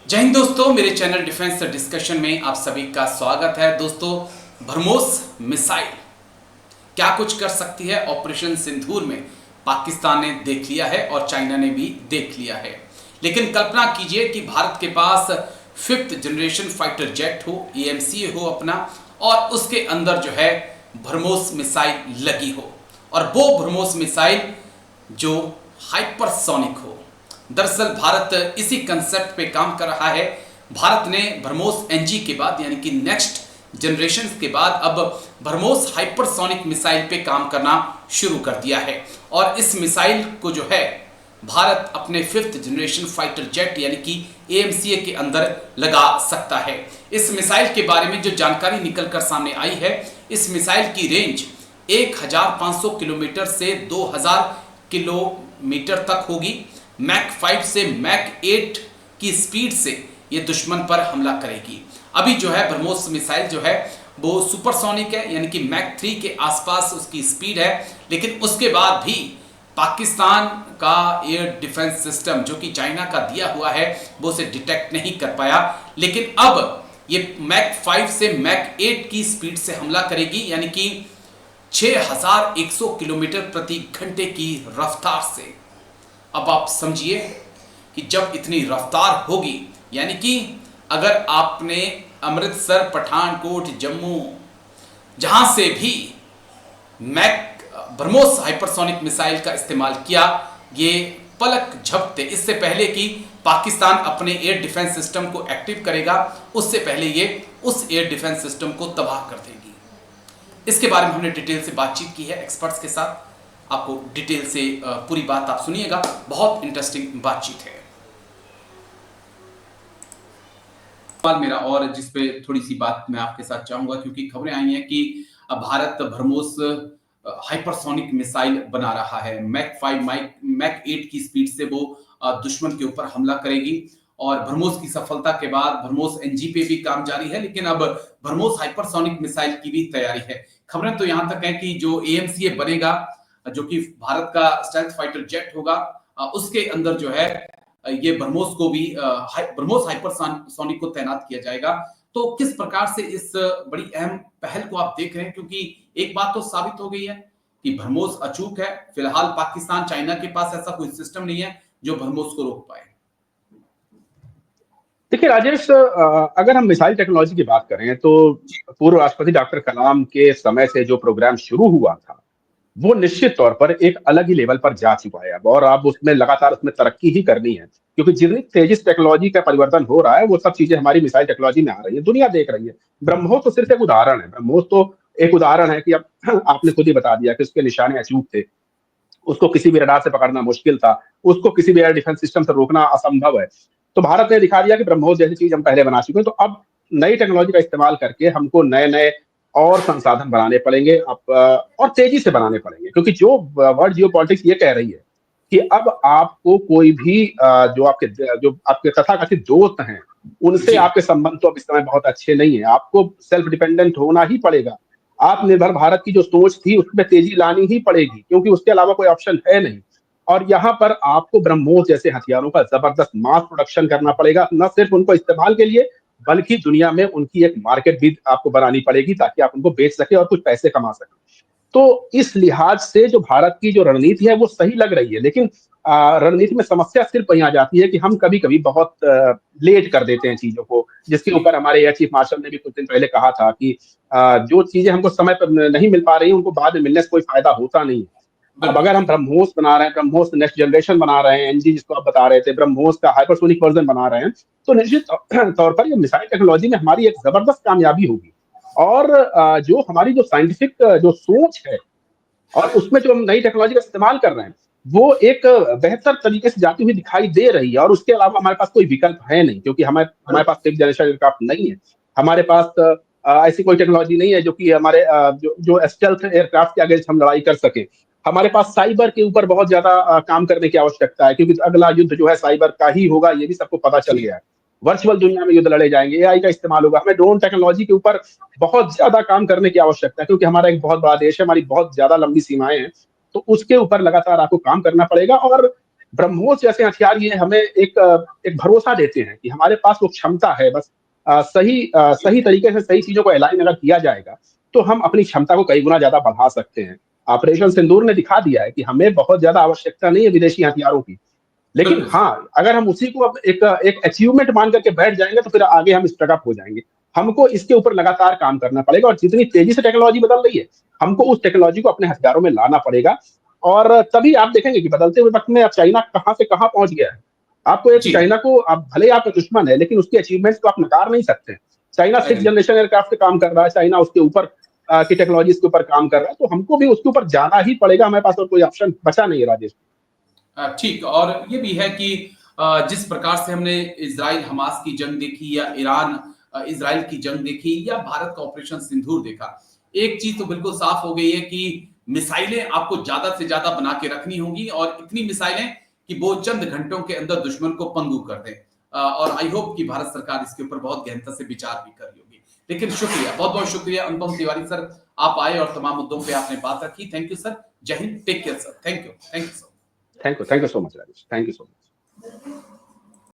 जय हिंद दोस्तों, मेरे चैनल डिफेंस डिस्कशन में आप सभी का स्वागत है। दोस्तों, ब्रह्मोस मिसाइल क्या कुछ कर सकती है ऑपरेशन सिंदूर में, पाकिस्तान ने देख लिया है और चाइना ने भी देख लिया है। लेकिन कल्पना कीजिए कि भारत के पास फिफ्थ जनरेशन फाइटर जेट हो, एएमसी हो अपना, और उसके अंदर जो है ब्रह्मोस मिसाइल लगी हो, और वो ब्रह्मोस मिसाइल जो हाइपरसोनिक हो। दरअसल भारत इसी कंसेप्ट पे काम कर रहा है। भारत ने ब्रह्मोस एनजी के बाद, यानी कि नेक्स्ट जनरेशन के बाद, अब ब्रह्मोस हाइपरसोनिक मिसाइल पे काम करना शुरू कर दिया है। और इस मिसाइल को जो है भारत अपने फिफ्थ जनरेशन फाइटर जेट यानी कि एएमसीए के अंदर लगा सकता है। इस मिसाइल के बारे में जो जानकारी निकल कर सामने आई है, इस मिसाइल की रेंज 1500 किलोमीटर से 2000 किलोमीटर तक होगी। मैक 5 से मैक 8 की स्पीड से ये दुश्मन पर हमला करेगी। अभी जो है ब्रह्मोस मिसाइल जो है वो सुपरसोनिक है, यानी कि मैक 3 के आसपास उसकी स्पीड है। लेकिन उसके बाद भी पाकिस्तान का एयर डिफेंस सिस्टम, जो कि चाइना का दिया हुआ है, वो उसे डिटेक्ट नहीं कर पाया। लेकिन अब ये मैक 5 से मैक 8 की स्पीड से हमला करेगी, यानी कि 6100 किलोमीटर प्रति घंटे की रफ्तार से। अब आप समझिए कि जब इतनी रफ्तार होगी, यानी कि अगर आपने अमृतसर, पठानकोट, जम्मू, जहां से भी मैक ब्रह्मोस हाइपरसोनिक मिसाइल का इस्तेमाल किया, ये पलक झपकते, इससे पहले कि पाकिस्तान अपने एयर डिफेंस सिस्टम को एक्टिव करेगा, उससे पहले ये उस एयर डिफेंस सिस्टम को तबाह कर देगी। इसके बारे में हमने डिटेल से बातचीत की है एक्सपर्ट्स के साथ। आपको डिटेल से पूरी बात आप सुनिएगा, बहुत इंटरेस्टिंग बातचीत है। सवाल मेरा और जिस पे थोड़ी सी बात मैं आपके साथ चाहूंगा, क्योंकि खबरें आई हैं कि भारत ब्रह्मोस हाइपरसोनिक मिसाइल बना रहा है। मैक 5 मैक 8 की स्पीड से वो दुश्मन के ऊपर हमला करेगी। और ब्रह्मोस की सफलता के बाद ब्रह्मोस एनजी पे भी काम जारी है, लेकिन अब ब्रह्मोस हाइपरसोनिक मिसाइल की भी तैयारी है। खबरें तो यहां तक है कि जो एएमसीए बनेगा, जो कि भारत का स्टेल्थ फाइटर जेट होगा, उसके अंदर जो है ये ब्रह्मोस को भी ब्रह्मोस हाइपरसोनिक को तैनात किया जाएगा। तो किस प्रकार से इस बड़ी अहम पहल को आप देख रहे हैं, क्योंकि एक बात तो साबित हो गई है कि ब्रह्मोस अचूक है। फिलहाल पाकिस्तान, चाइना के पास ऐसा कोई सिस्टम नहीं है जो ब्रह्मोस को रोक पाए। देखिए राजेश, अगर हम मिसाइल टेक्नोलॉजी की बात करें तो पूर्व राष्ट्रपति डॉक्टर कलाम के समय से जो प्रोग्राम शुरू हुआ था वो निश्चित तौर पर एक अलग ही लेवल पर जा चुका है अब उसमें लगातार उसमें तरक्की ही करनी है, क्योंकि जितनी तेजी से टेक्नोलॉजी का परिवर्तन हो रहा है वो सब चीजें हमारी मिसाइल टेक्नोलॉजी में आ रही है, दुनिया देख रही है। ब्रह्मोस तो सिर्फ एक उदाहरण है। ब्रह्मोस तो एक उदाहरण है कि अब आपने खुद ही बता दिया कि उसके निशाने अचूक थे, उसको किसी भी रडार से पकड़ना मुश्किल था, उसको किसी भी एयर डिफेंस सिस्टम से रोकना असंभव है। तो भारत ने दिखा दिया कि ब्रह्मोस जैसी चीज हम पहले बना चुके हैं। तो अब नई टेक्नोलॉजी का इस्तेमाल करके हमको नए नए और संसाधन बनाने पड़ेंगे, और तेजी से बनाने पड़ेंगे, क्योंकि जो वर्ल्ड जियो पॉलिटिक्स ये कह रही है कि अब आपको कोई भी जो आपके तथाकथित दोस्त हैं उनसे जी। आपके संबंध तो अब इस समय बहुत अच्छे नहीं है, आपको सेल्फ डिपेंडेंट होना ही पड़ेगा। आत्मनिर्भर भारत की जो सोच थी उसमें तेजी लानी ही पड़ेगी, क्योंकि उसके अलावा कोई ऑप्शन है नहीं। और यहाँ पर आपको ब्रह्मोस जैसे हथियारों का जबरदस्त मास प्रोडक्शन करना पड़ेगा, न सिर्फ उनको इस्तेमाल के लिए बल्कि दुनिया में उनकी एक मार्केट भी आपको बनानी पड़ेगी ताकि आप उनको बेच सके और कुछ पैसे कमा सके। तो इस लिहाज से जो भारत की जो रणनीति है वो सही लग रही है, लेकिन रणनीति में समस्या सिर्फ वहीं आ जाती है कि हम कभी कभी बहुत लेट कर देते हैं चीजों को, जिसके ऊपर हमारे एयर चीफ मार्शल ने भी कुछ दिन पहले कहा था कि जो चीजें हमको समय पर नहीं मिल पा रही उनको बाद में मिलने से कोई फायदा होता नहीं है। अब बिल्कुल। अगर हम ब्रह्मोस बना रहे हैं, ब्रह्मोस नेक्स्ट जनरेशन बना रहे हैं, एनजी जिसको आप बता रहे थे, ब्रह्मोस का हाइपरसोनिक वर्जन बना रहे हैं, तो निश्चित तौर पर ये मिसाइल टेक्नोलॉजी में हमारी एक जबरदस्त कामयाबी होगी। और जो हमारी जो साइंटिफिक जो सोच है और उसमें जो हम नई टेक्नोलॉजी का इस्तेमाल कर रहे हैं वो एक बेहतर तरीके से जाती हुई दिखाई दे रही है। और उसके अलावा हमारे पास कोई विकल्प है नहीं, क्योंकि हमारे हमारे पास फिफ्थ जनरेशन एयरक्राफ्ट नहीं है। हमारे पास ऐसी कोई टेक्नोलॉजी नहीं है जो कि हमारे जो स्टेल्थ एयरक्राफ्ट के अगेंस्ट हम लड़ाई कर सके। हमारे पास साइबर के ऊपर बहुत ज्यादा काम करने की आवश्यकता है, क्योंकि अगला युद्ध जो है साइबर का ही होगा, ये भी सबको पता चल जी। गया है। वर्चुअल दुनिया में युद्ध लड़े जाएंगे, एआई का इस्तेमाल होगा, हमें ड्रोन टेक्नोलॉजी के ऊपर बहुत ज्यादा काम करने की आवश्यकता है, क्योंकि हमारा एक बहुत बड़ा देश है, हमारी बहुत ज्यादा लंबी सीमाएं हैं। तो उसके ऊपर लगातार आपको काम करना पड़ेगा। और ब्रह्मोस जैसे हथियार ये हमें एक भरोसा देते हैं कि हमारे पास वो क्षमता है, बस सही तरीके से सही चीजों को अलाइन अगर किया जाएगा, तो हम अपनी क्षमता को कई गुना ज़्यादा बढ़ा सकते हैं। ऑपरेशन सिंदूर ने दिखा दिया है कि हमें बहुत ज़्यादा आवश्यकता नहीं है विदेशी हथियारों की। लेकिन बिल्कुल सर। हाँ, अगर हम उसी को अब एक अचीवमेंट मान करके बैठ जाएँगे, तो फिर आगे हम स्टक अप हो जाएँगे। हमको इसके ऊपर लगातार काम करना पड़ेगा और जितनी तेज़ी से टेक्नोलॉजी बदल रही है, हमको उस टेक्नोलॉजी को अपने हथियारों में लाना पड़ेगा और तभी आप देखेंगे कि बदलते हुए वक़्त में अब चाइना कहाँ से कहाँ पहुँच गया है। आपको एक जी। चाइना को आप भले ही आपका दुश्मन है, लेकिन उसके अचीवमेंट्स को आप नकार नहीं सकते। China 6th agree. Generation aircraft पे काम कर रहा है, चाइना उसके ऊपर की टेक्नोलॉजीज़ के ऊपर काम कर रहा है, तो हमको भी उसके ऊपर जाना ही पड़ेगा, हमारे पास और कोई ऑप्शन बचा नहीं है राजेश। ठीक। और ये भी है कि जिस प्रकार से हमने इज़राइल हमास की जंग देखी या ईरान इज़राइल की जंग देखी या भारत का ऑपरेशन सिंदूर देखा, एक चीज़ तो बिल्कुल साफ हो गई है कि मिसाइलें आपको ज़्यादा से ज़्यादा बना के रखनी होंगी और इतनी मिसाइलें कि वो चंद घंटों के अंदर दुश्मन को पंगु कर दें। और आई होप कि भारत सरकार इसके ऊपर बहुत गहनता से विचार भी कर रही होगी। लेकिन शुक्रिया, बहुत-बहुत शुक्रिया अनुपम तिवारी सर, आप आए और तमाम मुद्दों पे आपने बात रखी। Thank you sir. जय Hind, take care sir. Thank you sir. Thank you so much, Rajesh. Thank you so much.